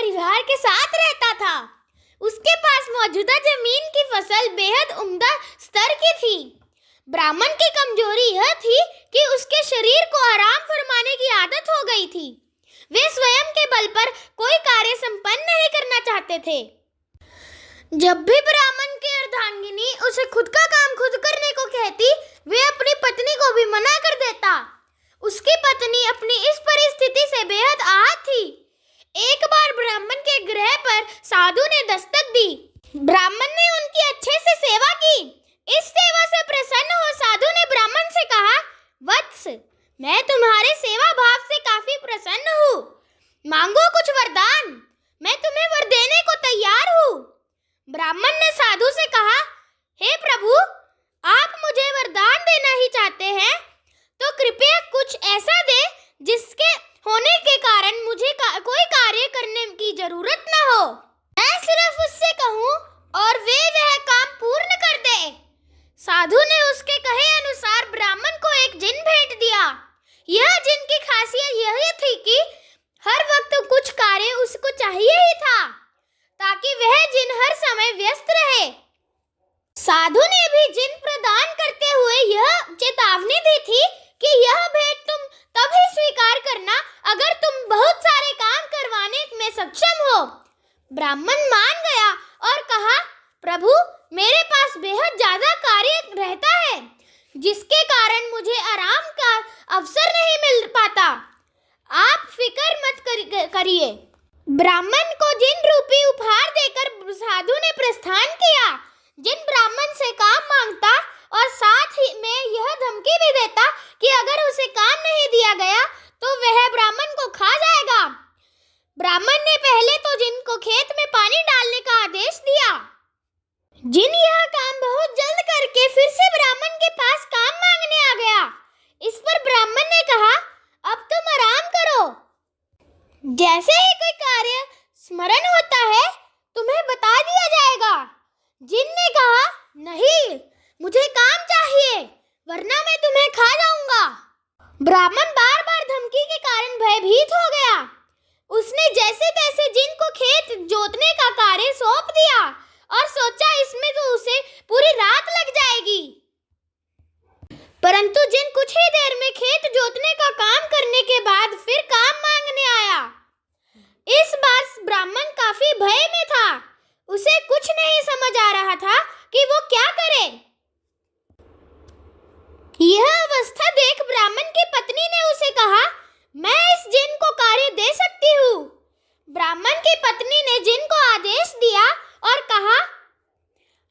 परिवार के साथ रहता था। उसके पास मौजूदा जमीन की फसल बेहद उम्दा स्तर की थी। ब्राह्मण की कमजोरी यह थी कि उसके शरीर को आराम फरमाने की आदत हो गई थी। वे स्वयं के बल पर कोई कार्य संपन्न नहीं करना चाहते थे। जब भी ब्राह्मण की अर्धांगिनी उसे खुद का काम खुद करने को कहती, वे अपनी पत्नी को भी मना कर देता। उसकी पत्नी अपनी इस परिस्थिति से बेहद आहत थी। एक बार ब्राह्मण के गृह पर साधु ने दस्तक दी। ब्राह्मण ने उनकी अच्छे से सेवा की। इस सेवा से प्रसन्न हो साधु ने ब्राह्मण से कहा, वत्स, मैं तुम्हारे सेवा भाव से काफी प्रसन्न हूँ। मांगो कुछ वरदान, मैं तुम्हें वर देने को तैयार हूँ। ब्राह्मण ने साधु से कहा, हे प्रभु, आप मुझे वरदान देना ही चाहते हैं तो कृपया कुछ ऐसा दे जिसके होने के कारण मुझे कोई कार्य करने की जरूरत न हो। मैं सिर्फ उससे कहूँ और वे वह काम पूर्ण कर दे। साधु ने उसके कहे अनुसार ब्राह्मण को एक जिन भेंट दिया। यह जिन की खासियत यह थी कि हर वक्त कुछ कार्य उसको चाहिए ही था ताकि वह जिन हर समय व्यस्त रहे। साधु ने भी जिन प्रदान करते हुए यह चेतावनी दी थी कि यह भेंट तुम तभी स्वीकार करना अगर तुम बहुत सारे काम करवाने में सक्षम हो। ब्राह्मण मान गया और कहा, प्रभु, मेरे पास बेहद ज्यादा कार्य रहता है जिसके कारण मुझे आराम का अवसर नहीं मिल पाता। आप फिक्र मत करिए। ब्राह्मण को जिन रूपी उपहार देकर साधु ने प्रस्थान किया। जिन ब्राह्मण से काम मांगता और साथ ही में यह धमकी भी देता कि अगर उसे काम नहीं दिया गया तो वह ब्राह्मण को खा जाएगा। ब्राह्मण ने पहले तो जिन को खेत में पानी डालने का आदेश दिया। जिन यह काम बहुत जल्द करके फिर से ब्राह्मण के पास काम मांगने आ गया। इस पर ब्राह्मण ने कहा, अब तुम आराम करो। जैसे ही कोई कार्य स्मरण होता है तुम्हें बता दिया जाएगा। जिन ने कहा, नहीं, मुझे काम चाहिए वरना मैं तुम्हें खा जाऊंगा। ब्राह्मण बार बार धमकी के कारण भयभीत हो गया। उसने जैसे तैसे जिन को खेत जोतने का कार्य सौंप दिया और सोचा इसमें तो उसे पूरी रात लग जाएगी। परंतु जिन कुछ ही देर में खेत जोतने का काम करने के बाद फिर काम मांगने आया। इस बार ब्राह्मण काफी भय में था। उसे कुछ नहीं समझ आ रहा था कि वो क्या करे। यह अवस्था देख ब्राह्मण की पत्नी ने उसे कहा, मैं इस जिन को कार्य दे सकती हूँ। ब्राह्मण की पत्नी ने जिन को आदेश दिया और कहा,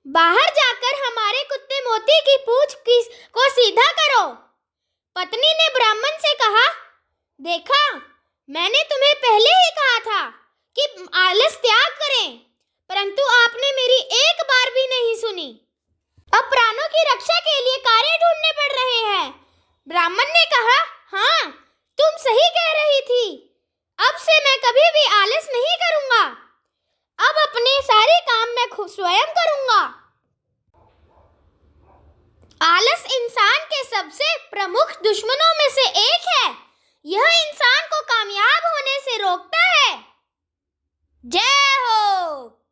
बाहर जाकर हमारे कुत्ते मोती की पूंछ को सीधा करो। पत्नी ने ब्राह्मण से कहा, देखा, मैंने तुम्हें पहले ही कहा था कि आलस त्याग करें, परंतु आपने मेरी एक बार भी नहीं सुनी। अब प्राणों की रक्षा के लिए कार्य ढूंढने पड़ रहे हैं। ब्राह्मण ने कहा, हाँ, तुम सही कह रही थी। अब से मैं कभी भी आलस नहीं करूंगा। अब अपने सारे काम मैं खुद स्वयं करूंगा। आलस इंसान के सबसे प्रमुख दुश्मनों में से एक है। यह इंसान को कामयाब होने से रोकता है। जय हो।